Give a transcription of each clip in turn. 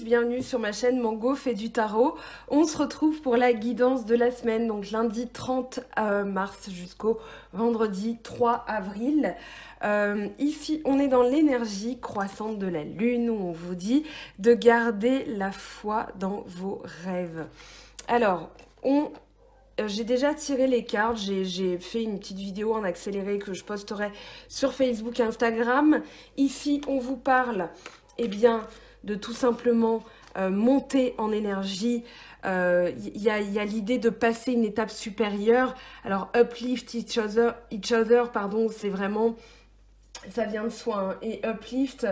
bienvenue sur ma chaîne Mango fait du tarot. On se retrouve pour la guidance de la semaine, donc lundi 30 mars jusqu'au vendredi 3 avril. Ici, on est dans l'énergie croissante de la lune où on vous dit de garder la foi dans vos rêves. Alors, j'ai déjà tiré les cartes, j'ai fait une petite vidéo en accéléré que je posterai sur Facebook et Instagram. Ici, on vous parle, eh bien, de tout simplement monter en énergie. Il y a l'idée de passer une étape supérieure. Alors, uplift each other, pardon, c'est vraiment, ça vient de soi, hein. Et uplift,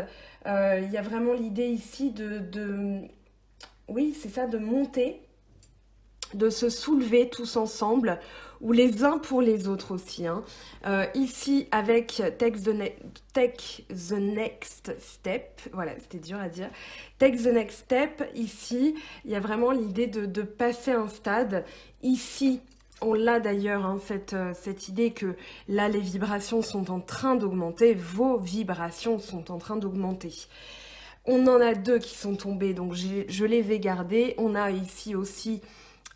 il y a vraiment l'idée ici oui, c'est ça, de monter, de se soulever tous ensemble, ou les uns pour les autres aussi, hein. Ici, avec Take the Next Step, voilà, c'était dur à dire. Take the Next Step, ici, il y a vraiment l'idée de passer un stade. Ici, on l'a d'ailleurs, hein, cette idée que là, les vibrations sont en train d'augmenter, vos vibrations sont en train d'augmenter. On en a deux qui sont tombés, donc je les ai gardés. On a ici aussi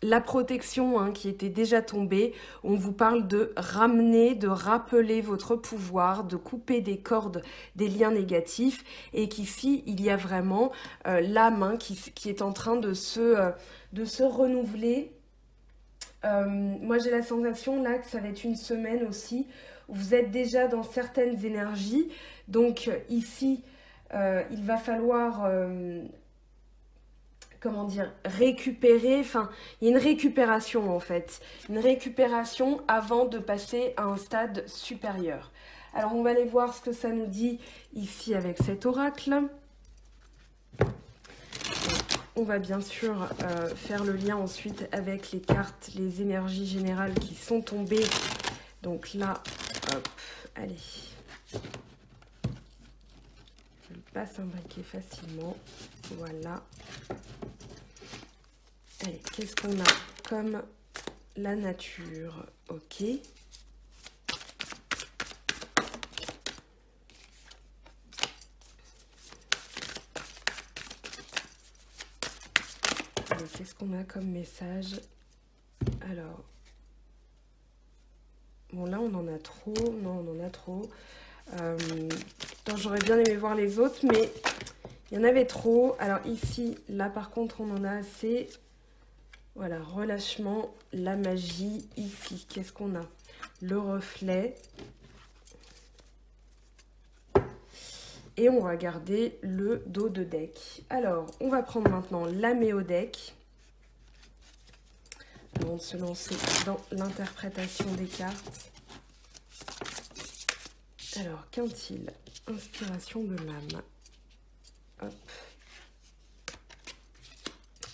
la protection, hein, qui était déjà tombée. On vous parle de ramener, de rappeler votre pouvoir, de couper des cordes, des liens négatifs, et qu'ici, il y a vraiment l'âme, hein, qui est en train de se renouveler. Moi, j'ai la sensation là que ça va être une semaine aussi où vous êtes déjà dans certaines énergies. Donc ici, il va falloir... comment dire, récupérer, enfin, il y a une récupération en fait, une récupération avant de passer à un stade supérieur. Alors on va aller voir ce que ça nous dit ici avec cet oracle. On va bien sûr faire le lien ensuite avec les cartes, les énergies générales qui sont tombées. Donc là, hop, allez. Je ne pas s'imbriquer facilement, voilà. Allez, qu'est-ce qu'on a comme la nature? Ok. Allez, qu'est-ce qu'on a comme message? Alors, bon là on en a trop, non on en a trop. J'aurais bien aimé voir les autres, mais il y en avait trop. Alors ici, là par contre on en a assez. Voilà, relâchement, la magie, ici, qu'est-ce qu'on a? Le reflet. Et on va garder le dos de deck. Alors, on va prendre maintenant la méo deck. Avant de se lancer dans l'interprétation des cartes. Alors, quintile, inspiration de l'âme. Hop.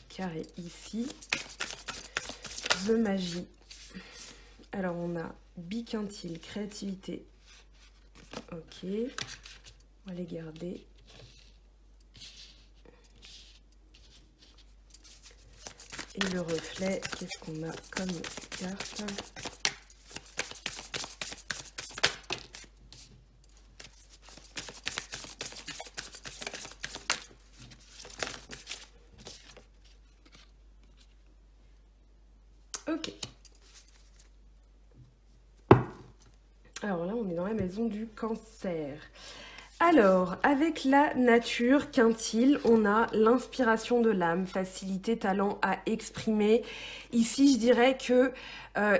Carré ici. The Magie. Alors on a biquintile, créativité. Ok. On va les garder. Et le reflet, qu'est-ce qu'on a comme carte? Ok. Alors là, on est dans la maison du Cancer. Alors, avec la nature quintile, on a l'inspiration de l'âme, facilité, talent à exprimer. Ici, je dirais que,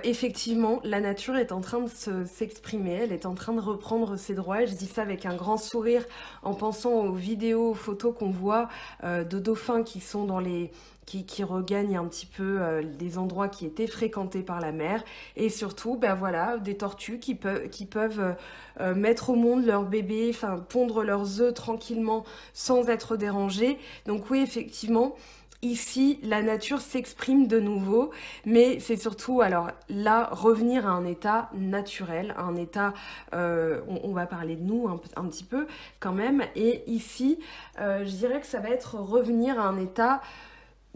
effectivement, la nature est en train de s'exprimer, elle est en train de reprendre ses droits. Et je dis ça avec un grand sourire en pensant aux vidéos, aux photos qu'on voit de dauphins qui sont dans les... Qui regagnent un petit peu des endroits qui étaient fréquentés par la mer. Et surtout, ben voilà, des tortues qui peuvent mettre au monde leurs bébés, enfin pondre leurs œufs tranquillement sans être dérangés. Donc oui, effectivement, ici, la nature s'exprime de nouveau, mais c'est surtout, alors là, revenir à un état naturel, à un état, on va parler de nous un petit peu quand même. Et ici, je dirais que ça va être revenir à un état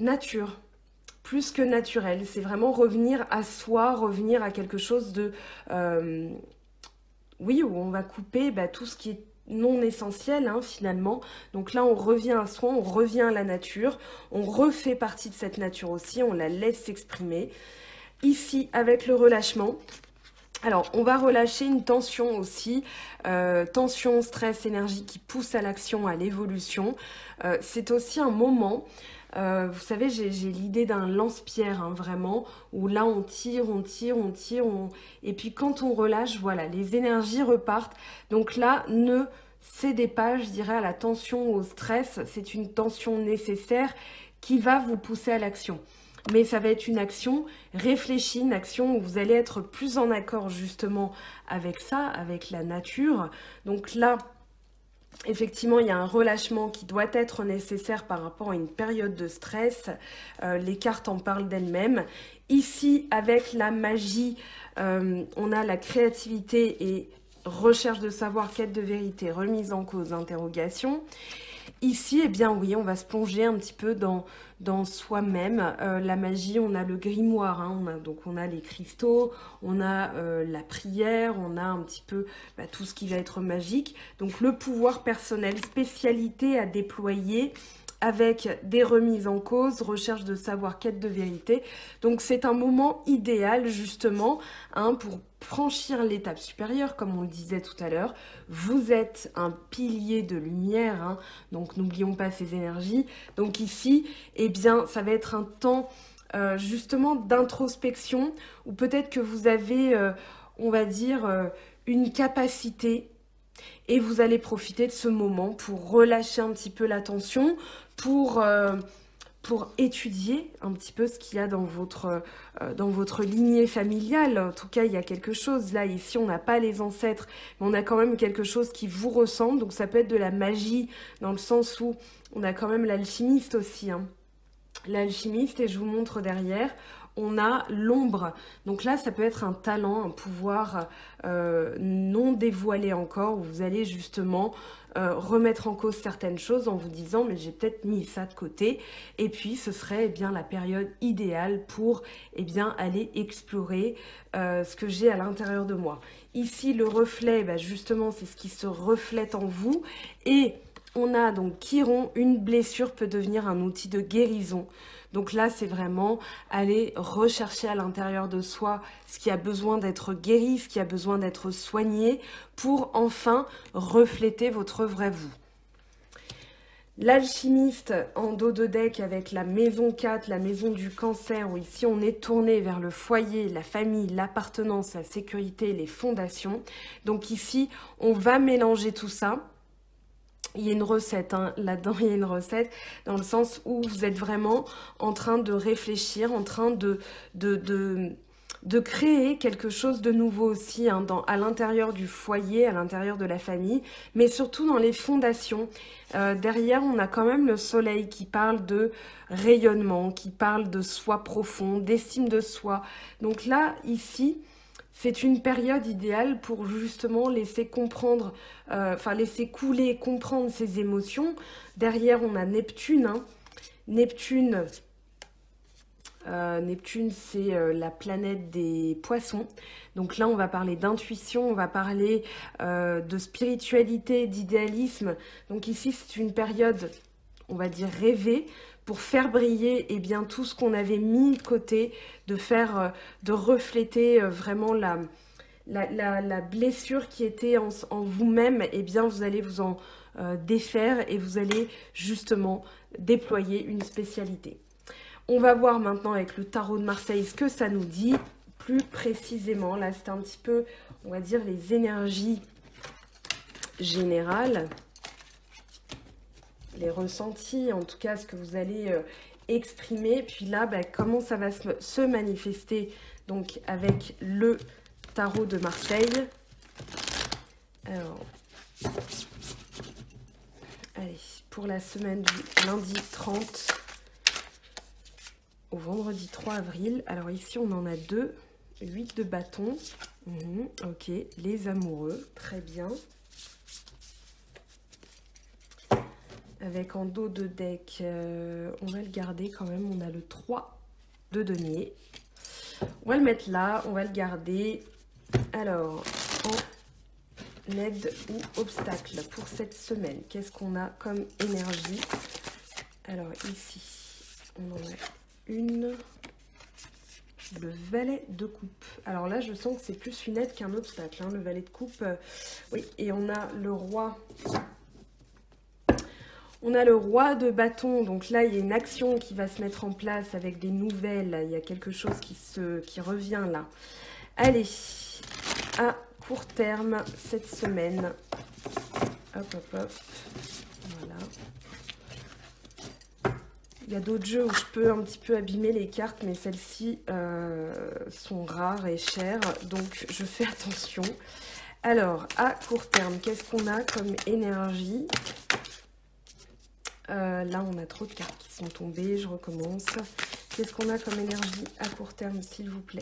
nature, plus que naturel. C'est vraiment revenir à soi, revenir à quelque chose de... oui, où on va couper tout ce qui est non essentiel hein, finalement. Donc là, on revient à soi, on revient à la nature, on refait partie de cette nature aussi, on la laisse s'exprimer. Ici, avec le relâchement, alors on va relâcher une tension aussi, tension, stress, énergie qui pousse à l'action, à l'évolution. C'est aussi un moment... vous savez, j'ai l'idée d'un lance-pierre, hein, vraiment, où là on tire, on tire, on tire, et puis quand on relâche, voilà, les énergies repartent. Donc là, ne cédez pas, je dirais, à la tension ou au stress. C'est une tension nécessaire qui va vous pousser à l'action. Mais ça va être une action réfléchie, une action où vous allez être plus en accord justement avec ça, avec la nature. Donc là... Effectivement, il y a un relâchement qui doit être nécessaire par rapport à une période de stress. Les cartes en parlent d'elles-mêmes. Ici, avec la magie, on a la créativité et recherche de savoir, quête de vérité, remise en cause, interrogation. Ici, eh bien oui, on va se plonger un petit peu dans soi-même. La magie, on a le grimoire, hein, donc on a les cristaux, on a la prière, on a un petit peu tout ce qui va être magique. Donc le pouvoir personnel, spécialité à déployer avec des remises en cause, recherche de savoir, quête de vérité. Donc c'est un moment idéal justement hein, pour franchir l'étape supérieure, comme on le disait tout à l'heure. Vous êtes un pilier de lumière, hein, donc n'oublions pas ces énergies. Donc ici, eh bien, ça va être un temps justement d'introspection, où peut-être que vous avez, on va dire, une capacité, et vous allez profiter de ce moment pour relâcher un petit peu la tension, pour étudier un petit peu ce qu'il y a dans votre lignée familiale. En tout cas, il y a quelque chose. Là, ici, on n'a pas les ancêtres, mais on a quand même quelque chose qui vous ressemble. Donc, ça peut être de la magie, dans le sens où on a quand même l'alchimiste aussi. Hein. L'alchimiste, et je vous montre derrière, on a l'ombre. Donc là, ça peut être un talent, un pouvoir non dévoilé encore, où vous allez justement remettre en cause certaines choses en vous disant mais j'ai peut-être mis ça de côté, et puis ce serait eh bien la période idéale pour eh bien aller explorer ce que j'ai à l'intérieur de moi. Ici le reflet, justement c'est ce qui se reflète en vous, et on a donc Chiron, une blessure peut devenir un outil de guérison. Donc là, c'est vraiment aller rechercher à l'intérieur de soi ce qui a besoin d'être guéri, ce qui a besoin d'être soigné pour enfin refléter votre vrai vous. L'alchimiste en dos de deck avec la maison 4, la maison du cancer, où ici on est tourné vers le foyer, la famille, l'appartenance, la sécurité, les fondations. Donc ici, on va mélanger tout ça. Il y a une recette, hein. Là-dedans il y a une recette, dans le sens où vous êtes vraiment en train de réfléchir, en train de créer quelque chose de nouveau aussi hein, à l'intérieur du foyer, à l'intérieur de la famille, mais surtout dans les fondations. Derrière, on a quand même le soleil qui parle de rayonnement, qui parle de soi profond, d'estime de soi. Donc là, ici... c'est une période idéale pour justement laisser comprendre, laisser couler, comprendre ses émotions. Derrière, on a Neptune. Hein. Neptune, c'est la planète des poissons. Donc là, on va parler d'intuition, on va parler de spiritualité, d'idéalisme. Donc ici, c'est une période, on va dire, rêvée, pour faire briller eh bien, tout ce qu'on avait mis de côté, de refléter vraiment la blessure qui était en vous-même, eh bien, vous allez vous en défaire et vous allez justement déployer une spécialité. On va voir maintenant avec le tarot de Marseille ce que ça nous dit plus précisément. Là, c'est un petit peu, on va dire, les énergies générales. Les ressentis, en tout cas ce que vous allez exprimer. Puis là, comment ça va se manifester donc avec le tarot de Marseille. Alors, allez, pour la semaine du lundi 30 au vendredi 3 avril. Alors ici, on en a deux. 8 de bâton. Ok, les amoureux, très bien. Avec en dos de deck, on va le garder quand même, on a le 3 de denier. On va le mettre là, on va le garder. Alors, en aide ou obstacle pour cette semaine? Qu'est-ce qu'on a comme énergie? Alors ici, on en a une. Le valet de coupe. Alors là, je sens que c'est plus une aide qu'un obstacle, hein, le valet de coupe. Oui, et on a le roi. On a le roi de bâton. Donc là, il y a une action qui va se mettre en place avec des nouvelles. Il y a quelque chose qui revient là. Allez, à court terme, cette semaine. Hop, hop, hop. Voilà. Il y a d'autres jeux où je peux un petit peu abîmer les cartes, mais celles-ci sont rares et chères, donc je fais attention. Alors, à court terme, qu'est-ce qu'on a comme énergie? Là, on a trop de cartes qui sont tombées, je recommence. Qu'est-ce qu'on a comme énergie à court terme, s'il vous plaît?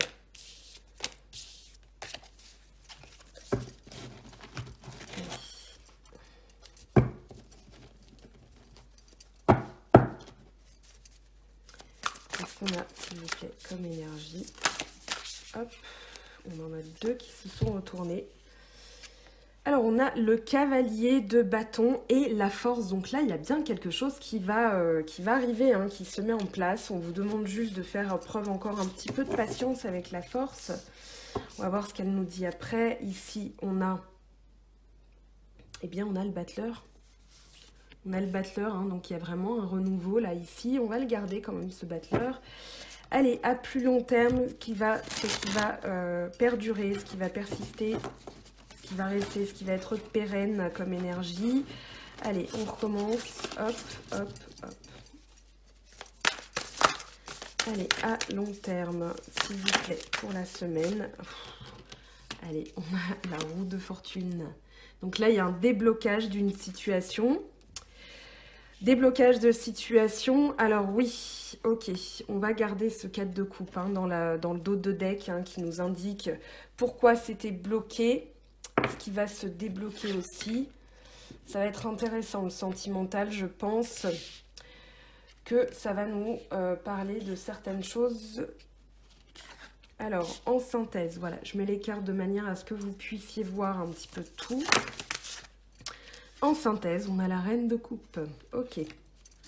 Qu'est-ce qu'on a, s'il vous plaît, comme énergie? Hop, on en a deux qui se sont retournés. Alors, on a le cavalier de bâton et la force. Donc là, il y a bien quelque chose qui va arriver, hein, qui se met en place. On vous demande juste de faire preuve encore un petit peu de patience avec la force. On va voir ce qu'elle nous dit après. Ici, on a, on a le battleur. On a le battleur, hein, donc il y a vraiment un renouveau là, ici. On va le garder quand même, ce battleur. Allez, à plus long terme, ce qui va perdurer, ce qui va persister, ce qui va rester, ce qui va être pérenne comme énergie. Allez, on recommence. Hop, hop, hop. Allez, à long terme, s'il vous plaît, pour la semaine. Allez, on a la roue de fortune. Donc là, il y a un déblocage d'une situation. Déblocage de situation. Alors oui, ok, on va garder ce 4 de coupe hein, dans le dos de deck hein, qui nous indique pourquoi c'était bloqué. Ce qui va se débloquer aussi. Ça va être intéressant, le sentimental, je pense que ça va nous parler de certaines choses. Alors, en synthèse, voilà, je mets les cartes de manière à ce que vous puissiez voir un petit peu tout. En synthèse, on a la reine de coupe. Ok,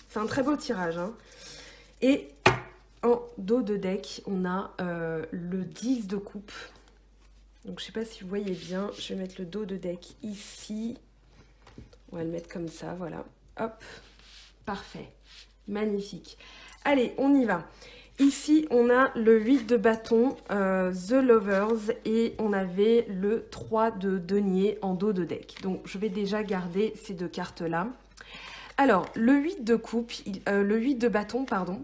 c'est un très beau tirage. Hein. Et en dos de deck, on a le 10 de coupe. Donc, je ne sais pas si vous voyez bien. Je vais mettre le dos de deck ici. On va le mettre comme ça, voilà. Hop, parfait. Magnifique. Allez, on y va. Ici, on a le 8 de bâton, The Lovers, et on avait le 3 de denier en dos de deck. Donc, je vais déjà garder ces deux cartes-là. Alors, le 8 de coupe, le 8 de bâton, pardon.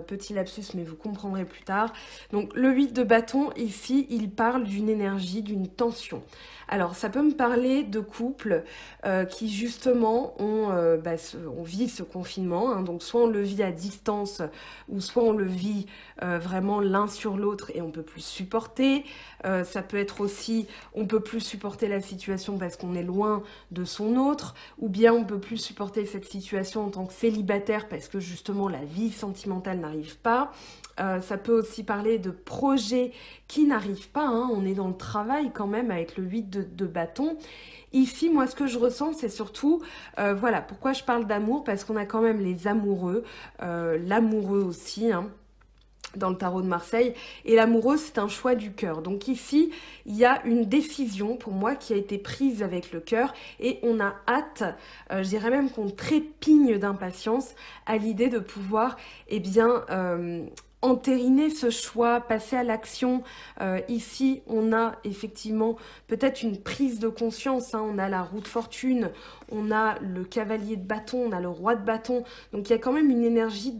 Petit lapsus, mais vous comprendrez plus tard. Donc, le 8 de bâton, ici, il parle d'une énergie, d'une tension. Alors, ça peut me parler de couples qui, justement, on vit ce confinement. Hein, donc, soit on le vit à distance, ou soit on le vit vraiment l'un sur l'autre et on peut plus supporter. Ça peut être aussi, on peut plus supporter la situation parce qu'on est loin de son autre, ou bien on peut plus supporter cette situation en tant que célibataire parce que, justement, la vie sentimentale n'arrive pas. Ça peut aussi parler de projets qui n'arrivent pas. Hein. On est dans le travail quand même avec le 8 de bâton. Ici, moi, ce que je ressens, c'est surtout, voilà, pourquoi je parle d'amour, parce qu'on a quand même les amoureux, l'amoureux aussi, hein, dans le tarot de Marseille. Et l'amoureux, c'est un choix du cœur. Donc ici, il y a une décision pour moi qui a été prise avec le cœur et on a hâte, je dirais même qu'on trépigne d'impatience à l'idée de pouvoir, entériner ce choix, passer à l'action. Ici, on a effectivement peut-être une prise de conscience. Hein. On a la roue de fortune, on a le cavalier de bâton, on a le roi de bâton. Donc, il y a quand même une énergie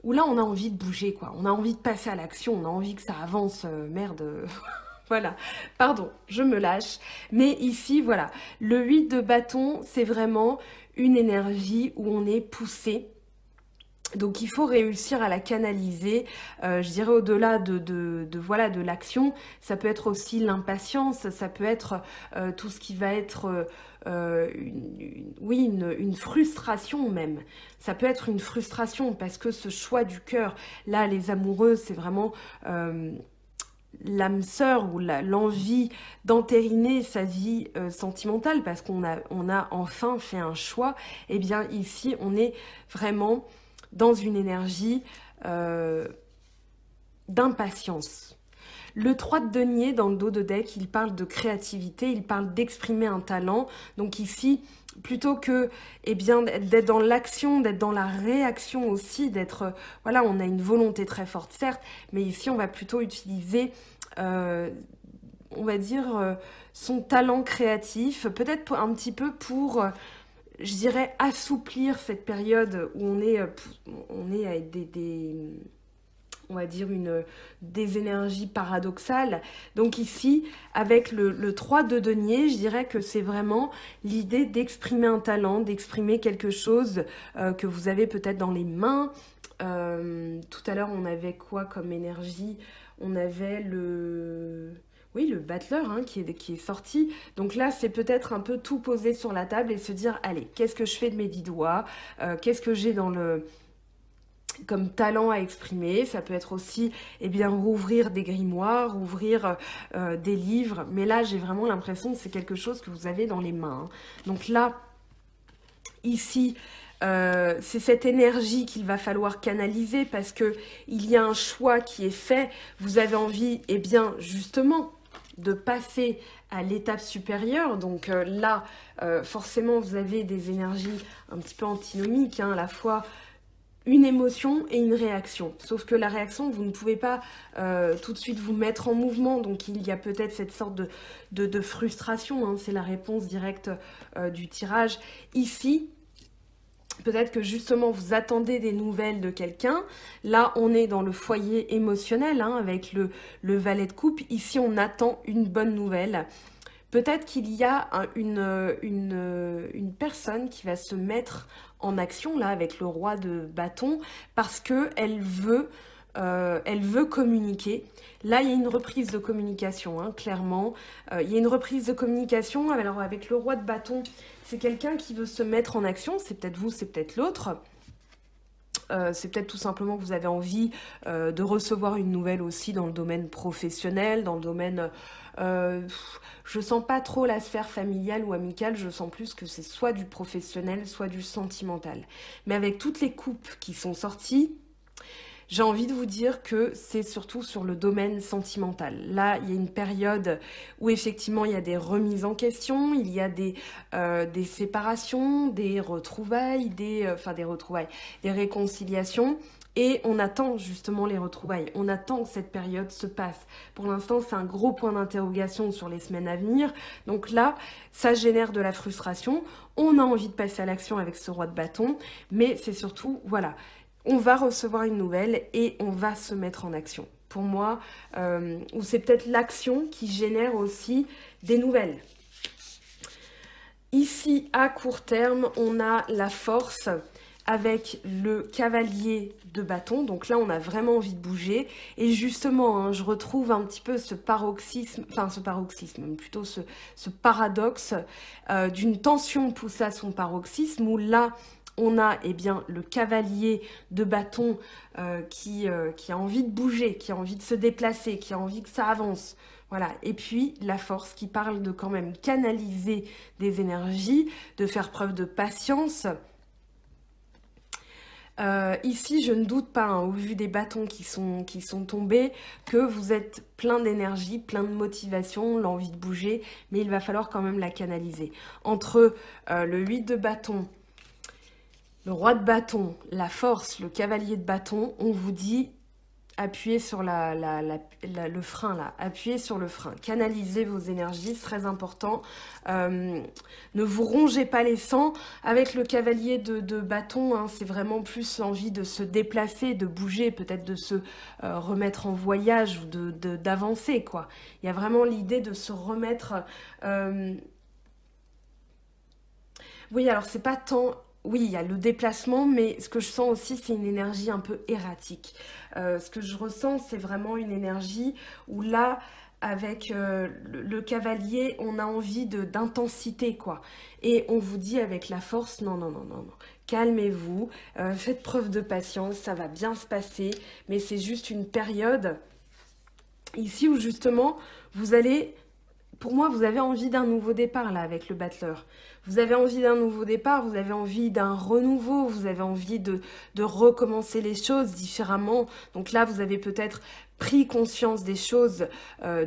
où là, on a envie de bouger, quoi. On a envie de passer à l'action, on a envie que ça avance. Merde. Voilà, pardon, je me lâche. Mais ici, voilà, le 8 de bâton, c'est vraiment une énergie où on est poussé. Donc, il faut réussir à la canaliser, je dirais au-delà de l'action. Ça peut être aussi l'impatience, ça peut être tout ce qui va être, une frustration même. Ça peut être une frustration parce que ce choix du cœur, là, les amoureux, c'est vraiment l'âme sœur ou l'envie d'entériner sa vie sentimentale parce qu'on a enfin fait un choix, et bien ici on est vraiment dans une énergie d'impatience. Le 3 de denier dans le dos de deck, il parle de créativité, il parle d'exprimer un talent. Donc ici, plutôt que d'être dans l'action, d'être dans la réaction aussi, d'être... Voilà, on a une volonté très forte, certes, mais ici, on va plutôt utiliser, on va dire, son talent créatif, peut-être un petit peu pour... je dirais assouplir cette période où on est avec on va dire des énergies paradoxales. Donc ici, avec le 3 de denier, je dirais que c'est vraiment l'idée d'exprimer un talent, d'exprimer quelque chose que vous avez peut-être dans les mains. Tout à l'heure, on avait quoi comme énergie? On avait oui, le battleur qui est sorti. Donc là, c'est peut-être un peu tout poser sur la table et se dire, allez, qu'est-ce que je fais de mes 10 doigts? Qu'est-ce que j'ai comme talent à exprimer? Ça peut être aussi, rouvrir des grimoires, ouvrir des livres. Mais là, j'ai vraiment l'impression que c'est quelque chose que vous avez dans les mains. Donc là, ici, c'est cette énergie qu'il va falloir canaliser parce que il y a un choix qui est fait. Vous avez envie, justement, de passer à l'étape supérieure. Donc là, forcément, vous avez des énergies un petit peu antinomiques, à la fois une émotion et une réaction. Sauf que la réaction, vous ne pouvez pas tout de suite vous mettre en mouvement. Donc il y a peut-être cette sorte de frustration. C'est la réponse directe du tirage. Ici, peut-être que justement vous attendez des nouvelles de quelqu'un. Là, on est dans le foyer émotionnel avec le valet de coupe. Ici, on attend une bonne nouvelle. Peut-être qu'il y a une personne qui va se mettre en action là avec le roi de bâton parce qu'elle veut communiquer. Là, il y a une reprise de communication, clairement. Il y a une reprise de communication. Alors, avec le roi de bâton, c'est quelqu'un qui veut se mettre en action. C'est peut-être vous, c'est peut-être l'autre. C'est peut-être tout simplement que vous avez envie de recevoir une nouvelle aussi dans le domaine professionnel, dans le domaine... je sens pas trop la sphère familiale ou amicale, je sens plus que c'est soit du professionnel, soit du sentimental. Mais avec toutes les coupes qui sont sorties, j'ai envie de vous dire que c'est surtout sur le domaine sentimental. Là, il y a une période où effectivement il y a des remises en question, il y a des séparations, des retrouvailles, des réconciliations. Et on attend justement les retrouvailles, on attend que cette période se passe. Pour l'instant, c'est un gros point d'interrogation sur les semaines à venir. Donc là, ça génère de la frustration. On a envie de passer à l'action avec ce roi de bâton, mais c'est surtout, voilà, on va recevoir une nouvelle et on va se mettre en action. Pour moi, ou c'est peut-être l'action qui génère aussi des nouvelles. Ici, à court terme, on a la force avec le cavalier de bâton. Donc là, on a vraiment envie de bouger. Et justement, je retrouve un petit peu ce paroxysme, plutôt ce paradoxe d'une tension poussée à son paroxysme, où là, on a le cavalier de bâton qui a envie de bouger, qui a envie de se déplacer, qui a envie que ça avance. Voilà. Et puis la force qui parle de quand même canaliser des énergies, de faire preuve de patience. Ici, je ne doute pas, au vu des bâtons qui sont tombés, que vous êtes plein d'énergie, plein de motivation, l'envie de bouger, mais il va falloir quand même la canaliser. Entre le 8 de bâton, le roi de bâton, la force, le cavalier de bâton, on vous dit appuyez sur le frein là, appuyez sur le frein, canalisez vos énergies, c'est très important. Ne vous rongez pas les sangs. Avec le cavalier de bâton, c'est vraiment plus l'envie de se déplacer, de bouger, peut-être de se remettre en voyage ou d'avancer, quoi. Il y a vraiment l'idée de se remettre... Oui, alors c'est pas tant... Oui, il y a le déplacement, mais ce que je sens aussi, c'est une énergie un peu erratique. Ce que je ressens, c'est vraiment une énergie où là, avec le cavalier, on a envie d'intensité, quoi. Et on vous dit avec la force, non, non, non, non, non. Calmez-vous, faites preuve de patience, ça va bien se passer, mais c'est juste une période Ici où justement, vous allez... Pour moi, vous avez envie d'un nouveau départ là avec le battleur. Vous avez envie d'un nouveau départ, vous avez envie d'un renouveau, vous avez envie de recommencer les choses différemment. Donc là, vous avez peut-être pris conscience des choses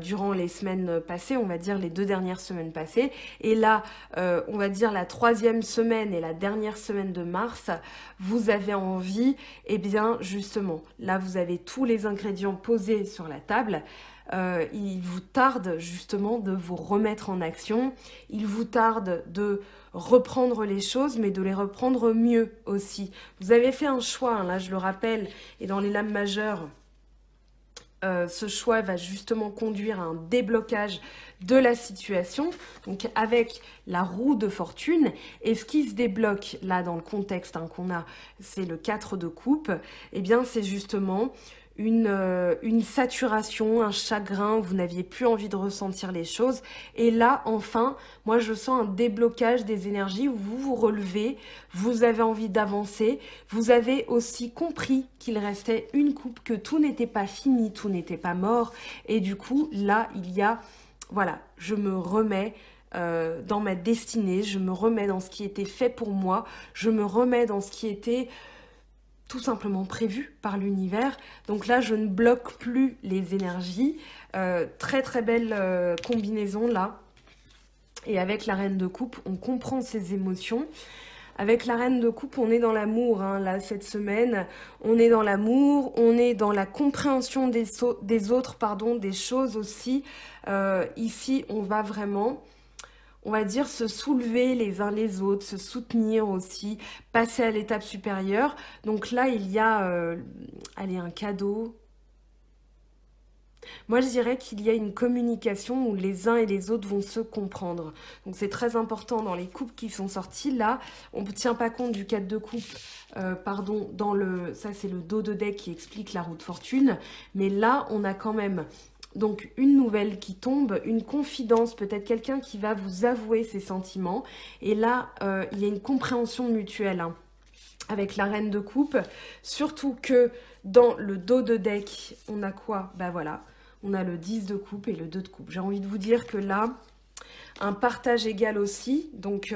durant les semaines passées, on va dire les 2 dernières semaines passées. Et là, on va dire la 3e semaine et la dernière semaine de mars, vous avez envie, eh bien justement, là vous avez tous les ingrédients posés sur la table. Il vous tarde justement de vous remettre en action, il vous tarde de reprendre les choses, mais de les reprendre mieux aussi. Vous avez fait un choix, hein, là je le rappelle, et dans les lames majeures, ce choix va justement conduire à un déblocage de la situation, donc avec la roue de fortune. Et ce qui se débloque là dans le contexte hein, qu'on a, c'est le 4 de coupe, et bien c'est justement une saturation, un chagrin, vous n'aviez plus envie de ressentir les choses. Et là, enfin, moi je sens un déblocage des énergies où vous vous relevez, vous avez envie d'avancer, vous avez aussi compris qu'il restait une coupe, que tout n'était pas fini, tout n'était pas mort. Et du coup, là, il y a, voilà, je me remets dans ma destinée, je me remets dans ce qui était fait pour moi, je me remets dans ce qui était tout simplement prévu par l'univers. Donc là, je ne bloque plus les énergies. Très très belle combinaison là. Et avec la reine de coupe, on comprend ses émotions. Avec la reine de coupe, on est dans l'amour, hein, là, cette semaine. On est dans l'amour, on est dans la compréhension des autres, pardon, des choses aussi. Ici, on va vraiment... on va dire se soulever les uns les autres, se soutenir aussi, passer à l'étape supérieure. Donc là, il y a, allez, un cadeau. Moi, je dirais qu'il y a une communication où les uns et les autres vont se comprendre. Donc c'est très important dans les coupes qui sont sorties. Là, on ne tient pas compte du 4 de coupe, pardon, dans le... ça, c'est le dos de deck qui explique la roue de fortune. Mais là, on a quand même... donc une nouvelle qui tombe, une confidence, peut-être quelqu'un qui va vous avouer ses sentiments. Et là, il y a une compréhension mutuelle hein, avec la reine de coupe. Surtout que dans le dos de deck, on a quoi? Bah voilà, on a le 10 de coupe et le 2 de coupe. J'ai envie de vous dire que là, un partage égal aussi. Donc...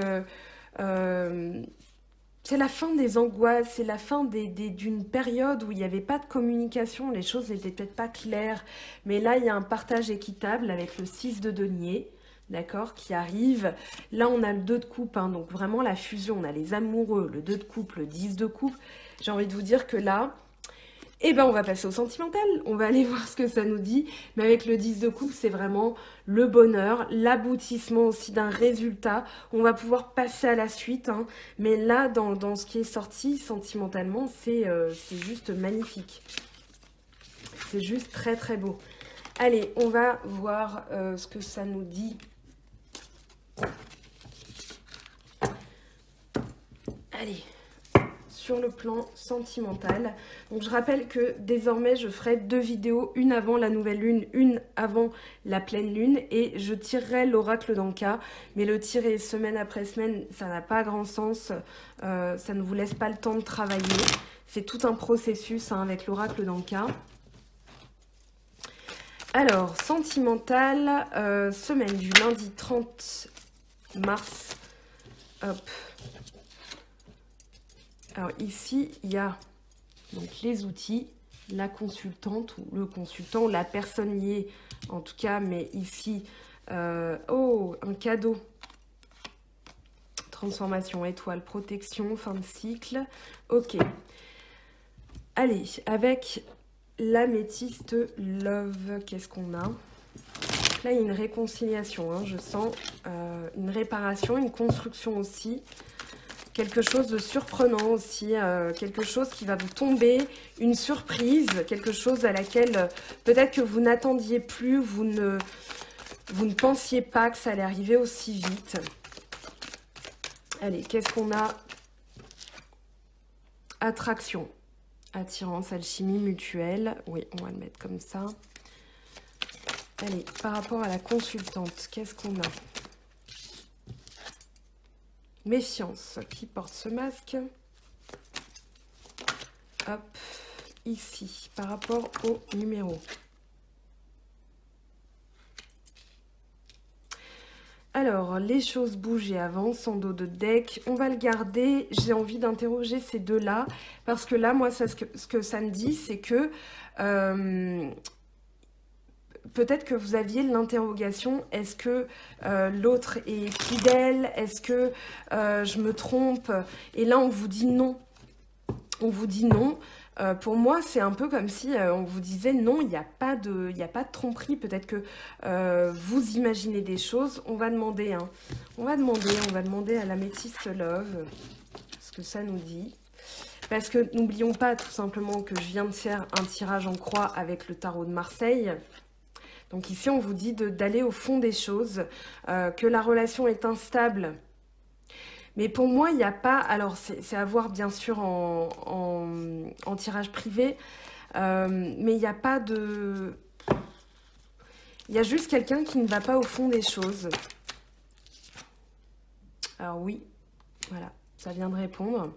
c'est la fin des angoisses, c'est la fin d'une période où il n'y avait pas de communication, les choses n'étaient peut-être pas claires. Mais là, il y a un partage équitable avec le 6 de denier, d'accord, qui arrive. Là, on a le 2 de coupe, hein, donc vraiment la fusion. On a les amoureux, le 2 de coupe, le 10 de coupe. J'ai envie de vous dire que là... eh ben, on va passer au sentimental, on va aller voir ce que ça nous dit. Mais avec le 10 de coupe, c'est vraiment le bonheur, l'aboutissement aussi d'un résultat. On va pouvoir passer à la suite. Hein. Mais là, dans ce qui est sorti sentimentalement, c'est juste magnifique. C'est juste très très beau. Allez, on va voir ce que ça nous dit. Allez. Sur le plan sentimental. Donc je rappelle que désormais je ferai 2 vidéos, une avant la nouvelle lune, une avant la pleine lune et je tirerai l'oracle d'Anka, mais le tirer semaine après semaine ça n'a pas grand sens, ça ne vous laisse pas le temps de travailler, c'est tout un processus hein, avec l'oracle d'Anka. Alors sentimental, semaine du lundi 30 mars, hop. Alors ici, il y a donc les outils, la consultante ou le consultant, ou la personne liée en tout cas, mais ici, oh, un cadeau. Transformation, étoile, protection, fin de cycle. Ok. Allez, avec l'améthyste love, qu'est-ce qu'on a? Là, il y a une réconciliation, hein, je sens une réparation, une construction aussi. Quelque chose de surprenant aussi, quelque chose qui va vous tomber, une surprise, quelque chose à laquelle peut-être que vous n'attendiez plus, vous ne pensiez pas que ça allait arriver aussi vite. Allez, qu'est-ce qu'on a? Attraction, attirance, alchimie mutuelle. Oui, on va le mettre comme ça. Allez, par rapport à la consultante, qu'est-ce qu'on a? Méfiance, qui porte ce masque? Hop, ici, par rapport au numéro. Alors, les choses bougent et avancent en dos de deck. On va le garder. J'ai envie d'interroger ces deux-là. Parce que là, moi, ce que ça me dit, c'est que peut-être que vous aviez l'interrogation, est-ce que l'autre est fidèle? Est-ce que je me trompe? Et là, on vous dit non. On vous dit non. Pour moi, c'est un peu comme si on vous disait non, il n'y a pas de tromperie. Peut-être que vous imaginez des choses. On va demander, hein. On va demander à l'améthyste Love ce que ça nous dit. Parce que n'oublions pas tout simplement que je viens de faire un tirage en croix avec le tarot de Marseille. Donc ici, on vous dit d'aller au fond des choses, que la relation est instable. Mais pour moi, il n'y a pas... Alors, c'est à voir, bien sûr, en tirage privé. Mais il n'y a pas de... Il y a juste quelqu'un qui ne va pas au fond des choses. Alors oui, voilà, ça vient de répondre.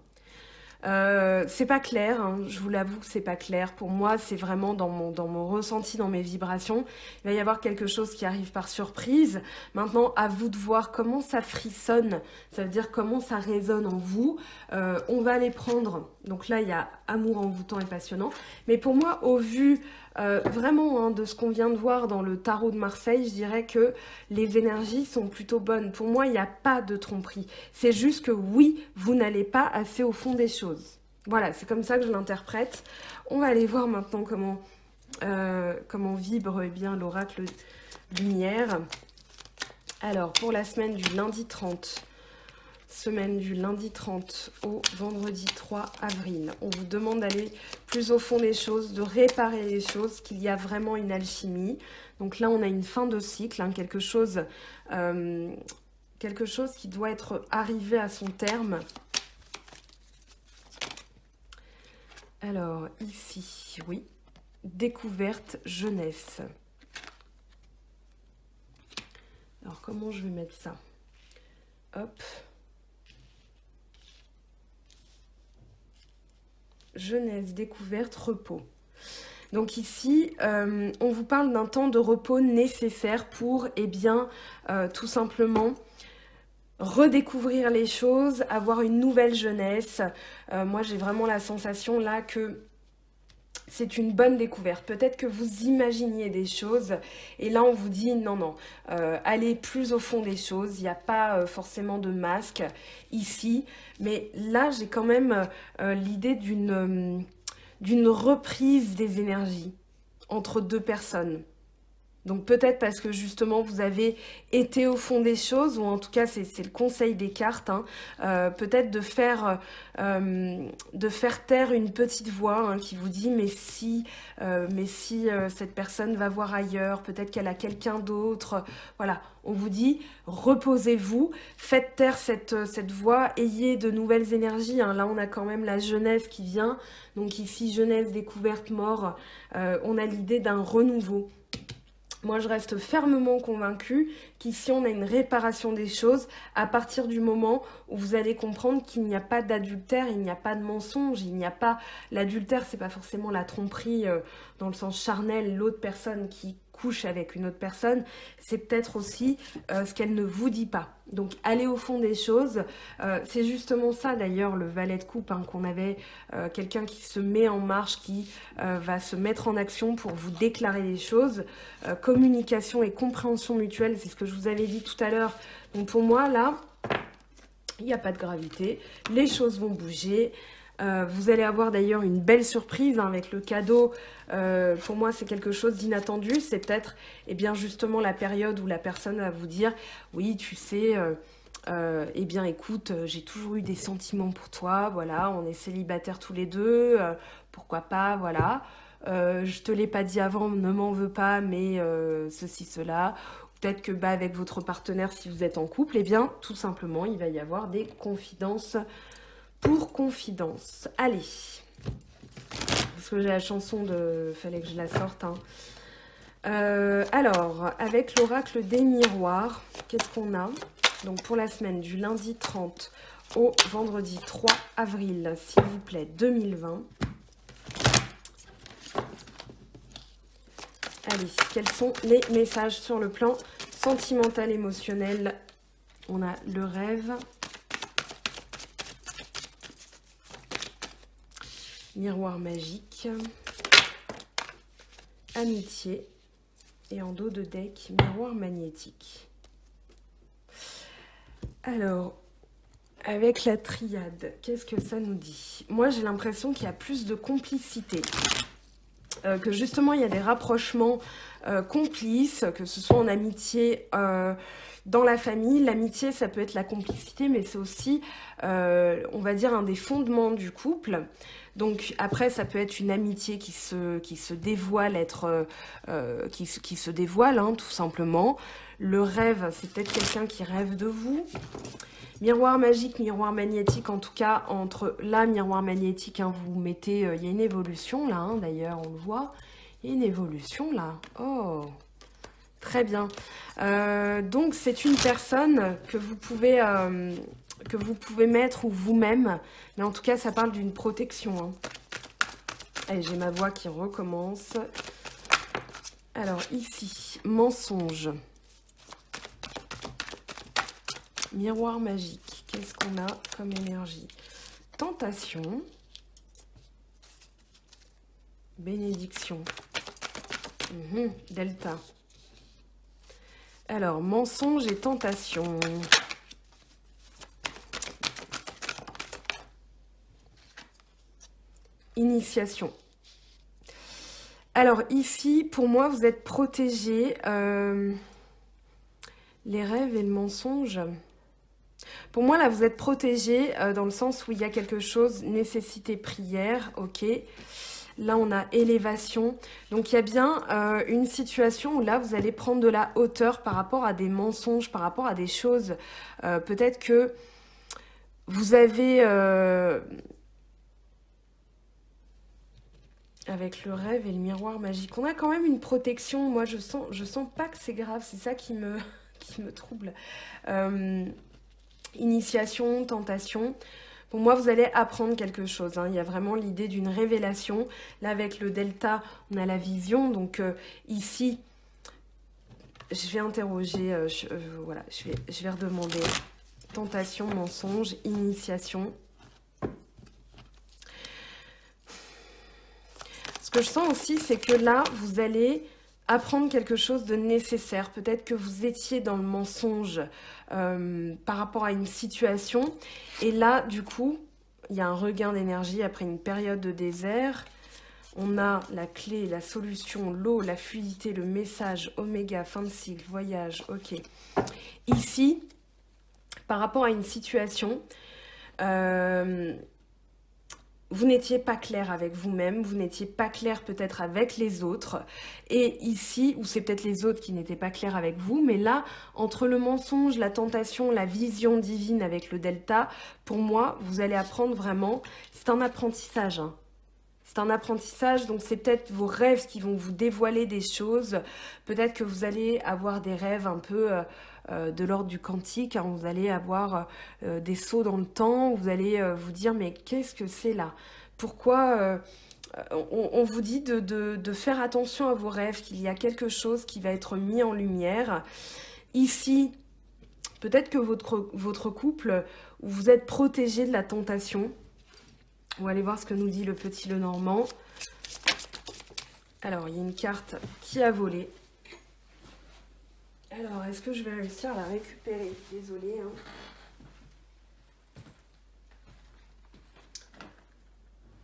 C'est pas clair, hein, je vous l'avoue que c'est pas clair. Pour moi, c'est vraiment dans mon ressenti, dans mes vibrations. Il va y avoir quelque chose qui arrive par surprise. Maintenant, à vous de voir comment ça frissonne, ça veut dire comment ça résonne en vous. On va les prendre. Donc là, il y a amour envoûtant et passionnant. Mais pour moi, au vu vraiment hein, de ce qu'on vient de voir dans le tarot de Marseille, je dirais que les énergies sont plutôt bonnes. Pour moi, il n'y a pas de tromperie. C'est juste que oui, vous n'allez pas assez au fond des choses. Voilà, c'est comme ça que je l'interprète. On va aller voir maintenant comment vibre bien l'oracle lumière. Alors, pour la semaine du lundi 30, semaine du lundi 30 au vendredi 3 avril. On vous demande d'aller plus au fond des choses, de réparer les choses, qu'il y a vraiment une alchimie. Donc là, on a une fin de cycle, hein, quelque chose qui doit être arrivé à son terme. Alors, ici, oui, découverte, jeunesse. Alors, comment je vais mettre ça? Hop. Jeunesse, découverte, repos. Donc ici, on vous parle d'un temps de repos nécessaire pour, eh bien, tout simplement redécouvrir les choses, avoir une nouvelle jeunesse. Moi, j'ai vraiment la sensation là que c'est une bonne découverte. Peut-être que vous imaginiez des choses et là, on vous dit non, non, allez plus au fond des choses. Il n'y a pas forcément de masque ici. Mais là, j'ai quand même l'idée d'une reprise des énergies entre deux personnes. Donc peut-être parce que justement vous avez été au fond des choses, ou en tout cas c'est le conseil des cartes, hein, peut-être de faire taire une petite voix hein, qui vous dit mais si cette personne va voir ailleurs, peut-être qu'elle a quelqu'un d'autre. Voilà, on vous dit reposez-vous, faites taire cette voix, ayez de nouvelles énergies. Hein. Là on a quand même la jeunesse qui vient, donc ici jeunesse, découverte, mort, on a l'idée d'un renouveau. Moi, je reste fermement convaincue qu'ici, on a une réparation des choses à partir du moment où vous allez comprendre qu'il n'y a pas d'adultère, il n'y a pas de mensonge, il n'y a pas... L'adultère, c'est pas forcément la tromperie dans le sens charnel, l'autre personne qui couche avec une autre personne, c'est peut-être aussi ce qu'elle ne vous dit pas. Donc, allez au fond des choses. C'est justement ça, d'ailleurs, le valet de coupe, hein, qu'on avait quelqu'un qui se met en marche, qui va se mettre en action pour vous déclarer les choses. Communication et compréhension mutuelle, c'est ce que je vous avais dit tout à l'heure. Donc, pour moi, là, il n'y a pas de gravité. Les choses vont bouger. Vous allez avoir d'ailleurs une belle surprise hein, avec le cadeau. Pour moi, c'est quelque chose d'inattendu. C'est peut-être eh bien, justement la période où la personne va vous dire « Oui, tu sais, eh bien, écoute, j'ai toujours eu des sentiments pour toi. Voilà, on est célibataires tous les deux. Pourquoi pas, voilà. Je te l'ai pas dit avant, ne m'en veux pas, mais ceci, cela. » Peut-être que avec votre partenaire, si vous êtes en couple, eh bien, tout simplement, il va y avoir des confidences pour confidence. Allez, parce que j'ai la chanson de... Fallait que je la sorte. Hein. Alors, avec l'oracle des miroirs, qu'est-ce qu'on a? Donc, pour la semaine du lundi 30 au vendredi 3 avril, s'il vous plaît, 2020. Allez, quels sont les messages sur le plan sentimental, émotionnel On a le rêve. Miroir magique. Amitié. Et en dos de deck, miroir magnétique. Alors, avec la triade, qu'est-ce que ça nous dit? Moi, j'ai l'impression qu'il y a plus de complicité. Que justement, il y a des rapprochements complices, que ce soit en amitié, dans la famille. L'amitié, ça peut être la complicité, mais c'est aussi, on va dire, un des fondements du couple. Donc après, ça peut être une amitié qui se dévoile, qui se dévoile, hein, tout simplement. Le rêve, c'est peut-être quelqu'un qui rêve de vous. Miroir magique, miroir magnétique, en tout cas, entre là, miroir magnétique, hein, vous mettez, il y a une évolution là, hein, d'ailleurs, on le voit. Il y a une évolution là. Oh, très bien. Donc, c'est une personne que vous pouvez mettre ou vous-même. Mais en tout cas, ça parle d'une protection. Hein. Allez, j'ai ma voix qui recommence. Alors, ici, mensonge. Miroir magique, qu'est-ce qu'on a comme énergie? Tentation. Bénédiction. Delta. Alors, mensonge et tentation. Initiation. Alors, ici, pour moi, vous êtes protégés. Les rêves et le mensonge... Pour moi, là, vous êtes protégés dans le sens où il y a quelque chose, nécessité prière, ok. Là, on a élévation. Donc, il y a bien une situation où là, vous allez prendre de la hauteur par rapport à des mensonges, par rapport à des choses. Peut-être que vous avez... avec le rêve et le miroir magique, on a quand même une protection. Moi, je sens pas que c'est grave. C'est ça qui me, qui me trouble. Initiation, tentation. Pour moi, vous allez apprendre quelque chose. Hein. Il y a vraiment l'idée d'une révélation. Là, avec le delta, on a la vision. Donc, ici, je vais interroger. Voilà, je vais redemander. Tentation, mensonge, initiation. Ce que je sens aussi, c'est que là, vous allez apprendre quelque chose de nécessaire. Peut-être que vous étiez dans le mensonge par rapport à une situation. Et là, du coup, il y a un regain d'énergie après une période de désert. On a la clé, la solution, l'eau, la fluidité, le message, oméga, fin de cycle, voyage, ok. Ici, par rapport à une situation... vous n'étiez pas clair avec vous-même, vous n'étiez pas clair peut-être avec les autres. Et ici, ou c'est peut-être les autres qui n'étaient pas clairs avec vous, mais là, entre le mensonge, la tentation, la vision divine avec le delta, pour moi, vous allez apprendre vraiment, c'est un apprentissage. Hein. C'est un apprentissage, donc c'est peut-être vos rêves qui vont vous dévoiler des choses. Peut-être que vous allez avoir des rêves un peu... de l'ordre du quantique, hein, vous allez avoir des sauts dans le temps, vous allez vous dire mais qu'est-ce que c'est là? Pourquoi on vous dit de faire attention à vos rêves, qu'il y a quelque chose qui va être mis en lumière. Ici, peut-être que votre couple, vous êtes protégé de la tentation. On va aller voir ce que nous dit le petit Lenormand. Alors, il y a une carte qui a volé. Alors, est-ce que je vais réussir à la récupérer? Désolée. Hein.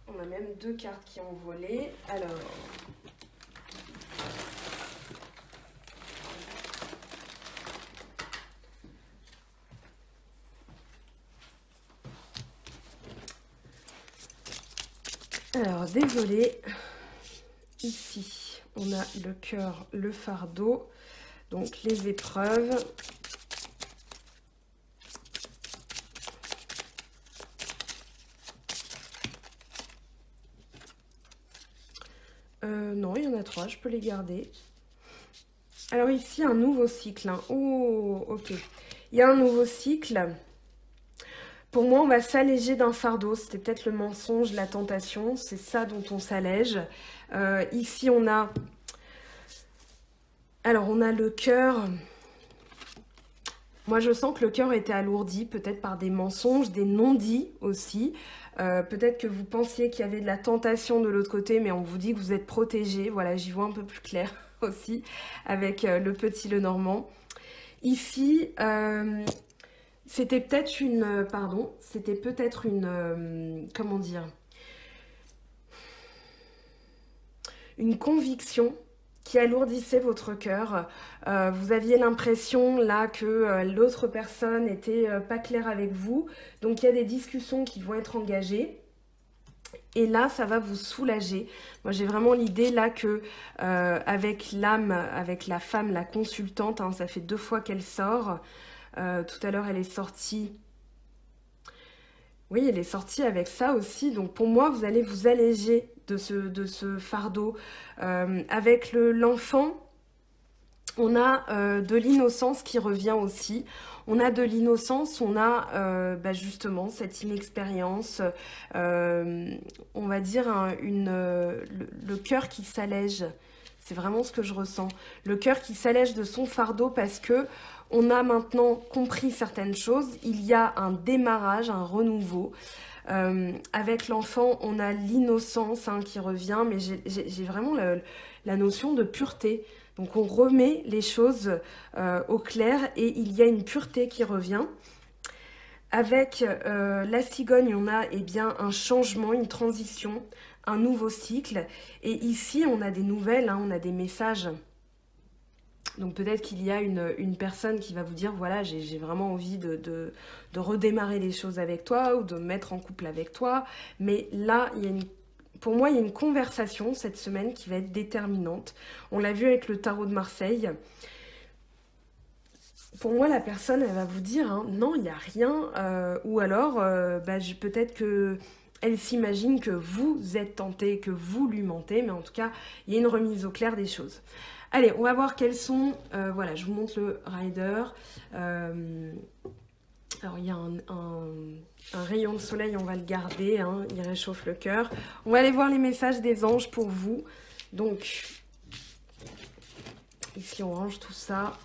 On a même deux cartes qui ont volé. Alors... désolée. Ici, on a le cœur, le fardeau. Donc, les épreuves. Non, il y en a trois, je peux les garder. Alors ici, un nouveau cycle. Hein. Oh, ok. Il y a un nouveau cycle. Pour moi, on va s'alléger d'un fardeau. C'était peut-être le mensonge, la tentation. C'est ça dont on s'allège. Ici, on a... Alors, on a le cœur. Moi, je sens que le cœur était alourdi, peut-être par des mensonges, des non-dits aussi. Peut-être que vous pensiez qu'il y avait de la tentation de l'autre côté, mais on vous dit que vous êtes protégé. Voilà, j'y vois un peu plus clair aussi avec le petit Lenormand. Ici, c'était peut-être une... Pardon, c'était peut-être une... comment dire? Une conviction qui alourdissait votre cœur. Vous aviez l'impression là que l'autre personne n'était pas claire avec vous. Donc il y a des discussions qui vont être engagées. Et là, ça va vous soulager. Moi, j'ai vraiment l'idée là que avec l'âme, avec la femme, la consultante, hein, ça fait 2 fois qu'elle sort. Tout à l'heure, elle est sortie. Oui, elle est sortie avec ça aussi. Donc pour moi, vous allez vous alléger de ce fardeau. Avec l'enfant, on a de l'innocence qui revient aussi. On a de l'innocence, on a justement cette inexpérience, on va dire le cœur qui s'allège. C'est vraiment ce que je ressens. Le cœur qui s'allège de son fardeau parce que on a maintenant compris certaines choses. Il y a un démarrage, un renouveau. Avec l'enfant, on a l'innocence qui revient, mais j'ai vraiment la notion de pureté. Donc on remet les choses au clair et il y a une pureté qui revient. Avec la cigogne, on a un changement, une transition, un nouveau cycle. Et ici, on a des nouvelles, on a des messages. Donc peut-être qu'il y a une personne qui va vous dire, voilà, j'ai vraiment envie de redémarrer les choses avec toi ou de me mettre en couple avec toi. Mais là, pour moi, il y a une conversation cette semaine qui va être déterminante. On l'a vu avec le tarot de Marseille. Pour moi, la personne, elle va vous dire, non, il n'y a rien. Ou alors, peut-être que elle s'imagine que vous êtes tenté, que vous lui mentez. Mais en tout cas, il y a une remise au clair des choses. Allez, on va voir quels sont... voilà, je vous montre le rider. Alors, il y a un rayon de soleil, on va le garder. Il réchauffe le cœur. On va aller voir les messages des anges pour vous. Donc, ici, on range tout ça.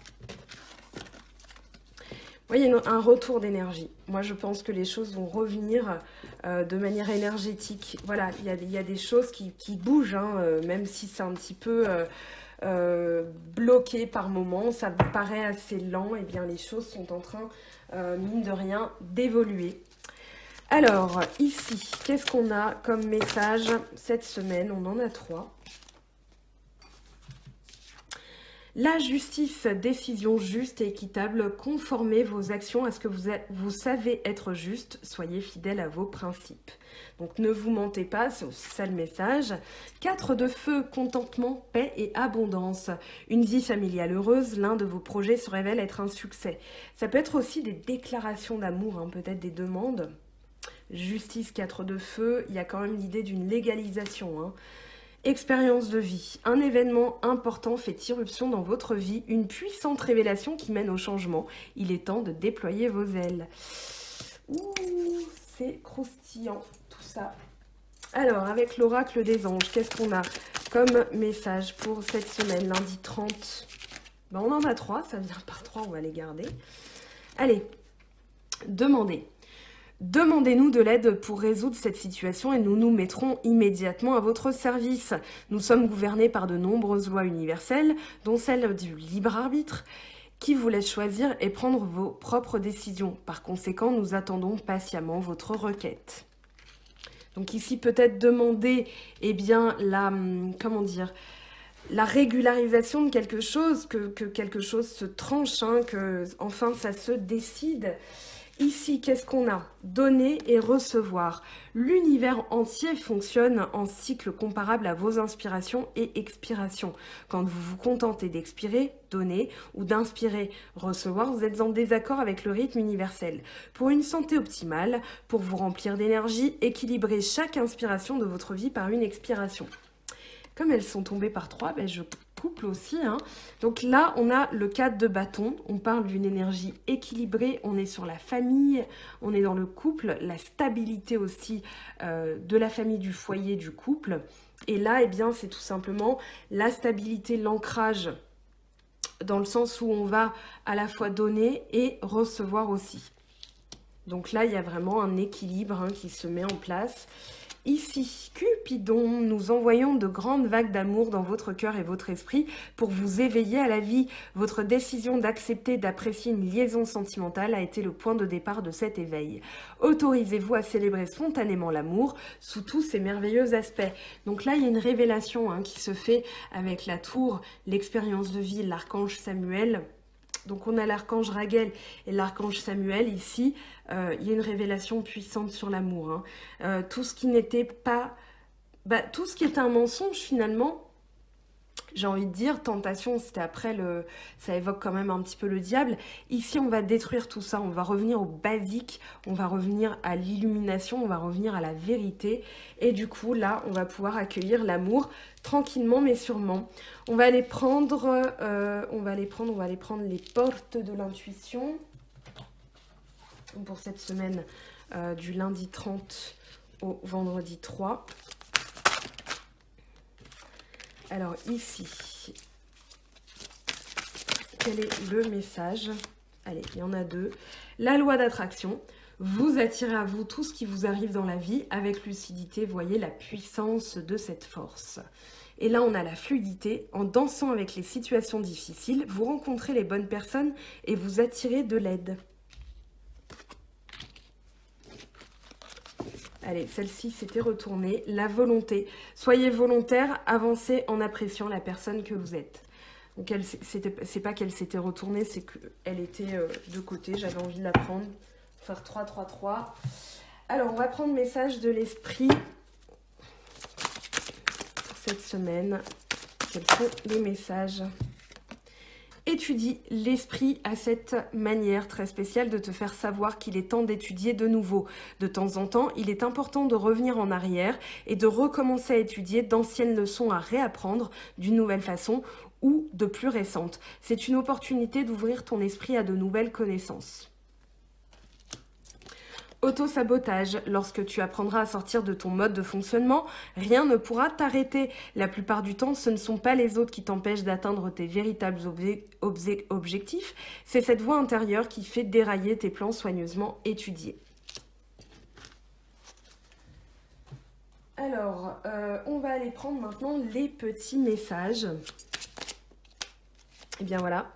Vous voyez, un retour d'énergie. Moi, je pense que les choses vont revenir de manière énergétique. Voilà, il y a des choses qui bougent, même si c'est un petit peu... bloqué par moment, ça vous paraît assez lent, et bien les choses sont en train, mine de rien, d'évoluer. Alors, ici, qu'est-ce qu'on a comme message cette semaine? On en a 3. La justice, décision juste et équitable, conformez vos actions à ce que vous savez être juste, soyez fidèle à vos principes. Donc ne vous mentez pas, c'est aussi ça le message. 4 de feu, contentement, paix et abondance. Une vie familiale heureuse, l'un de vos projets se révèle être un succès. Ça peut être aussi des déclarations d'amour, peut-être des demandes. Justice, 4 de feu, il y a quand même l'idée d'une légalisation. Expérience de vie. Un événement important fait irruption dans votre vie, une puissante révélation qui mène au changement. Il est temps de déployer vos ailes. Ouh, c'est croustillant tout ça. Alors, avec l'oracle des anges, qu'est-ce qu'on a comme message pour cette semaine, lundi 30 ? On en a 3, ça vient par 3, on va les garder. Allez, demandez. Demandez-nous de l'aide pour résoudre cette situation et nous nous mettrons immédiatement à votre service. Nous sommes gouvernés par de nombreuses lois universelles, dont celle du libre arbitre, qui vous laisse choisir et prendre vos propres décisions. Par conséquent, nous attendons patiemment votre requête. Donc ici, peut-être demander, la régularisation de quelque chose, que quelque chose se tranche, que enfin ça se décide. Ici, qu'est-ce qu'on a? Donner et recevoir. L'univers entier fonctionne en cycle comparable à vos inspirations et expirations. Quand vous vous contentez d'expirer, donner, ou d'inspirer, recevoir, vous êtes en désaccord avec le rythme universel. Pour une santé optimale, pour vous remplir d'énergie, équilibrez chaque inspiration de votre vie par une expiration. Comme elles sont tombées par 3, je couple aussi. Donc là, on a le 4 de bâton. On parle d'une énergie équilibrée. On est sur la famille, on est dans le couple, la stabilité aussi de la famille, du foyer, du couple. Et là, c'est tout simplement la stabilité, l'ancrage dans le sens où on va à la fois donner et recevoir aussi. Donc là, il y a vraiment un équilibre hein, qui se met en place. Ici, Cupidon, nous envoyons de grandes vagues d'amour dans votre cœur et votre esprit pour vous éveiller à la vie. Votre décision d'accepter, d'apprécier une liaison sentimentale a été le point de départ de cet éveil. Autorisez-vous à célébrer spontanément l'amour sous tous ses merveilleux aspects. Donc là, il y a une révélation hein, qui se fait avec la tour, l'expérience de vie, l'archange Samuel. Donc on a l'archange Raguel et l'archange Samuel ici. Il y a une révélation puissante sur l'amour. Hein. Tout ce qui n'était pas... tout ce qui était un mensonge finalement, j'ai envie de dire, tentation, c'était après le... Ça évoque quand même un petit peu le diable. Ici, on va détruire tout ça. On va revenir au basique. On va revenir à l'illumination. On va revenir à la vérité. Et du coup, là, on va pouvoir accueillir l'amour tranquillement, mais sûrement. On va aller prendre... on va aller prendre les portes de l'intuition. Pour cette semaine du lundi 30 au vendredi 3. Alors ici, quel est le message? Allez, il y en a deux. La loi d'attraction. Vous attirez à vous tout ce qui vous arrive dans la vie avec lucidité. Voyez la puissance de cette force. Et là, on a la fluidité. En dansant avec les situations difficiles, vous rencontrez les bonnes personnes et vous attirez de l'aide. Allez, celle-ci s'était retournée. La volonté. Soyez volontaire, avancez en appréciant la personne que vous êtes. Donc, c'est pas qu'elle s'était retournée, c'est qu'elle était de côté. J'avais envie de la prendre. Faire 3, 3, 3. Alors, on va prendre message de l'esprit pour cette semaine. Quels sont les messages ? Étudie. L'esprit a cette manière très spéciale de te faire savoir qu'il est temps d'étudier de nouveau. De temps en temps, il est important de revenir en arrière et de recommencer à étudier d'anciennes leçons à réapprendre d'une nouvelle façon ou de plus récentes. C'est une opportunité d'ouvrir ton esprit à de nouvelles connaissances. Auto-sabotage. Lorsque tu apprendras à sortir de ton mode de fonctionnement, rien ne pourra t'arrêter. La plupart du temps, ce ne sont pas les autres qui t'empêchent d'atteindre tes véritables objectifs. C'est cette voix intérieure qui fait dérailler tes plans soigneusement étudiés. Alors, on va aller prendre maintenant les petits messages. Et bien voilà.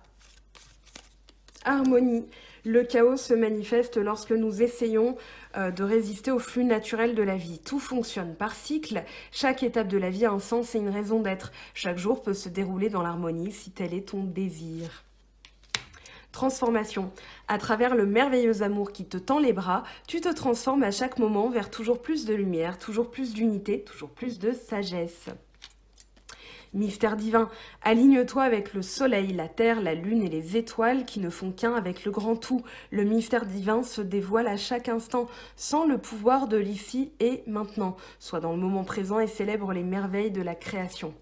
Harmonie. Le chaos se manifeste lorsque nous essayons de résister au flux naturel de la vie. Tout fonctionne par cycle. Chaque étape de la vie a un sens et une raison d'être. Chaque jour peut se dérouler dans l'harmonie si tel est ton désir. Transformation. À travers le merveilleux amour qui te tend les bras, tu te transformes à chaque moment vers toujours plus de lumière, toujours plus d'unité, toujours plus de sagesse. Mystère divin, aligne-toi avec le soleil, la terre, la lune et les étoiles qui ne font qu'un avec le grand tout. Le mystère divin se dévoile à chaque instant, sans le pouvoir de l'ici et maintenant. Sois dans le moment présent et célèbre les merveilles de la création.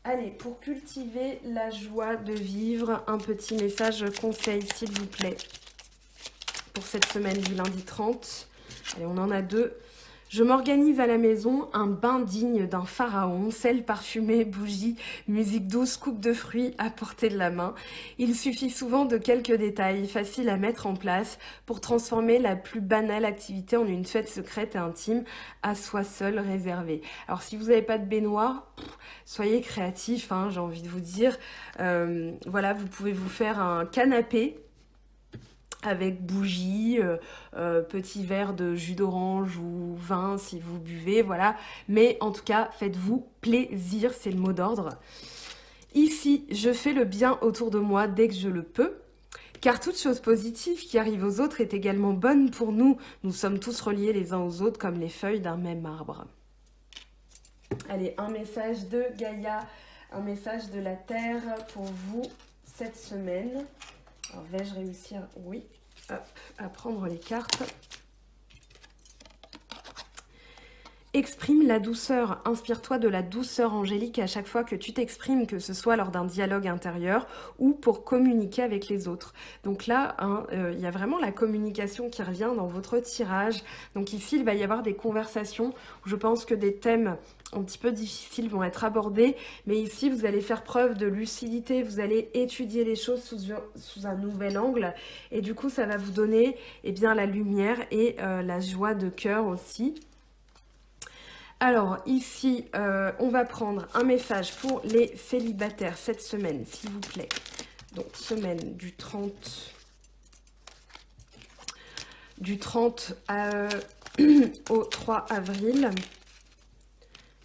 Allez, pour cultiver la joie de vivre, un petit message conseil, s'il vous plaît, pour cette semaine du lundi 30. Allez, on en a deux. Je m'organise à la maison, un bain digne d'un pharaon, sel parfumé, bougies, musique douce, coupe de fruits à portée de la main. Il suffit souvent de quelques détails faciles à mettre en place pour transformer la plus banale activité en une fête secrète et intime à soi seul réservée. Alors si vous n'avez pas de baignoire, soyez créatifs, hein, j'ai envie de vous dire. Voilà, vous pouvez vous faire un canapé avec bougies, petit verre de jus d'orange ou vin si vous buvez, voilà. Mais en tout cas, faites-vous plaisir, c'est le mot d'ordre. Ici, je fais le bien autour de moi dès que je le peux. Car toute chose positive qui arrive aux autres est également bonne pour nous. Nous sommes tous reliés les uns aux autres comme les feuilles d'un même arbre. Allez, un message de Gaïa, un message de la Terre pour vous cette semaine. Alors, vais-je réussir? Oui. Hop, à prendre les cartes. Exprime la douceur, inspire-toi de la douceur angélique à chaque fois que tu t'exprimes, que ce soit lors d'un dialogue intérieur ou pour communiquer avec les autres. Donc là, hein, il y a vraiment la communication qui revient dans votre tirage. Donc ici, il va y avoir des conversations où je pense que des thèmes un petit peu difficiles vont être abordés, mais ici, vous allez faire preuve de lucidité, vous allez étudier les choses sous un nouvel angle, et du coup, ça va vous donner eh bien, la lumière et la joie de cœur aussi. Alors ici, on va prendre un message pour les célibataires cette semaine, s'il vous plaît. Donc semaine du 30 au 3 avril.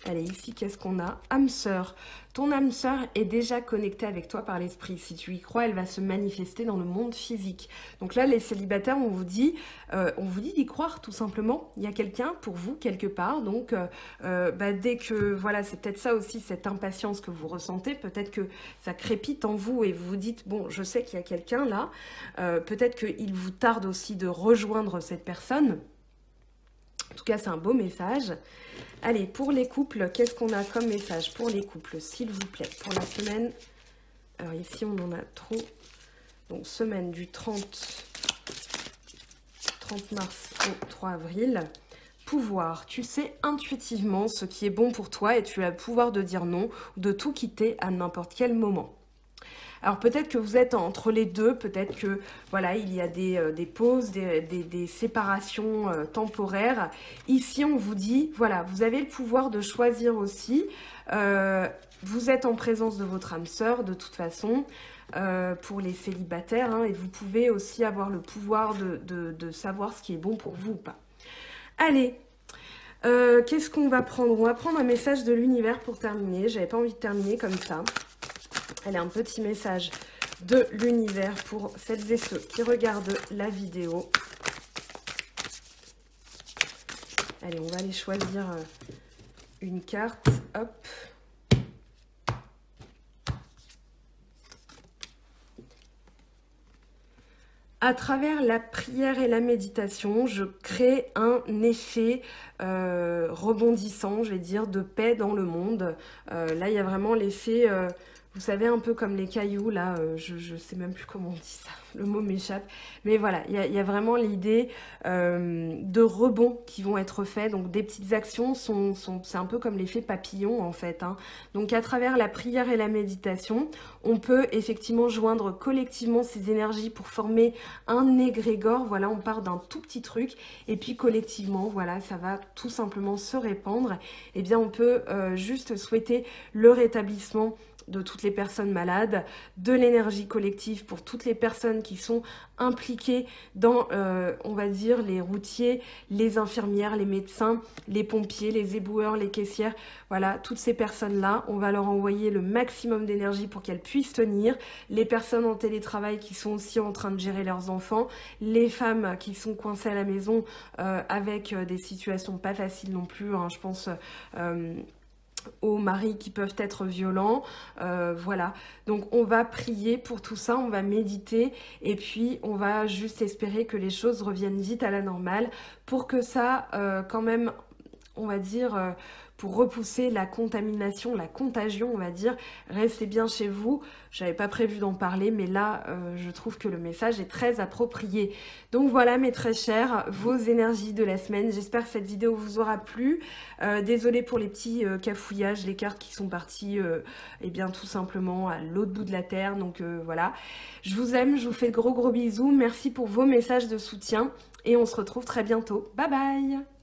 Allez, ici, qu'est-ce qu'on a? Âme sœur. Ton âme sœur est déjà connectée avec toi par l'esprit. Si tu y crois, elle va se manifester dans le monde physique. Donc là, les célibataires, on vous dit d'y croire, tout simplement. Il y a quelqu'un pour vous, quelque part. Donc, dès que, voilà, c'est peut-être ça aussi, cette impatience que vous ressentez. Peut-être que ça crépite en vous et vous vous dites, bon, je sais qu'il y a quelqu'un là. Peut-être qu'il vous tarde aussi de rejoindre cette personne. En tout cas, c'est un beau message. Allez, pour les couples, qu'est-ce qu'on a comme message pour les couples, s'il vous plaît, pour la semaine? Alors ici, on en a trop. Donc, semaine du 30 mars au 3 avril. Pouvoir, tu sais intuitivement ce qui est bon pour toi et tu as le pouvoir de dire non ou de tout quitter à n'importe quel moment. Alors peut-être que vous êtes entre les deux, peut-être que voilà, il y a des pauses, des séparations temporaires. Ici, on vous dit, voilà, vous avez le pouvoir de choisir aussi. Vous êtes en présence de votre âme sœur, de toute façon, pour les célibataires, hein, et vous pouvez aussi avoir le pouvoir de savoir ce qui est bon pour vous ou pas. Allez, qu'est-ce qu'on va prendre? On va prendre un message de l'univers pour terminer. J'avais pas envie de terminer comme ça. Allez, un petit message de l'univers pour celles et ceux qui regardent la vidéo. Allez, on va aller choisir une carte. Hop. À travers la prière et la méditation, je crée un effet rebondissant, je vais dire, de paix dans le monde. Là, il y a vraiment l'effet... vous savez, un peu comme les cailloux, là, je ne sais même plus comment on dit ça, le mot m'échappe. Mais voilà, il y a vraiment l'idée de rebonds qui vont être faits. Donc des petites actions, c'est un peu comme l'effet papillon en fait, hein. Donc à travers la prière et la méditation, on peut effectivement joindre collectivement ces énergies pour former un égrégore. Voilà, on part d'un tout petit truc et puis collectivement, voilà, ça va tout simplement se répandre. Eh bien, on peut juste souhaiter le rétablissement de toutes les personnes malades, de l'énergie collective pour toutes les personnes qui sont impliquées dans, on va dire, les routiers, les infirmières, les médecins, les pompiers, les éboueurs, les caissières. Voilà, toutes ces personnes-là, on va leur envoyer le maximum d'énergie pour qu'elles puissent tenir. Les personnes en télétravail qui sont aussi en train de gérer leurs enfants, les femmes qui sont coincées à la maison avec des situations pas faciles non plus, hein, je pense... aux maris qui peuvent être violents, voilà. Donc on va prier pour tout ça, on va méditer et puis on va juste espérer que les choses reviennent vite à la normale pour que ça, quand même, on va dire... pour repousser la contamination, la contagion, on va dire, restez bien chez vous. J'avais pas prévu d'en parler, mais là, je trouve que le message est très approprié. Donc voilà, mes très chers, vos énergies de la semaine. J'espère que cette vidéo vous aura plu. Désolée pour les petits cafouillages, les cartes qui sont parties, eh bien, tout simplement à l'autre bout de la terre. Donc voilà, je vous aime, je vous fais de gros bisous. Merci pour vos messages de soutien et on se retrouve très bientôt. Bye bye!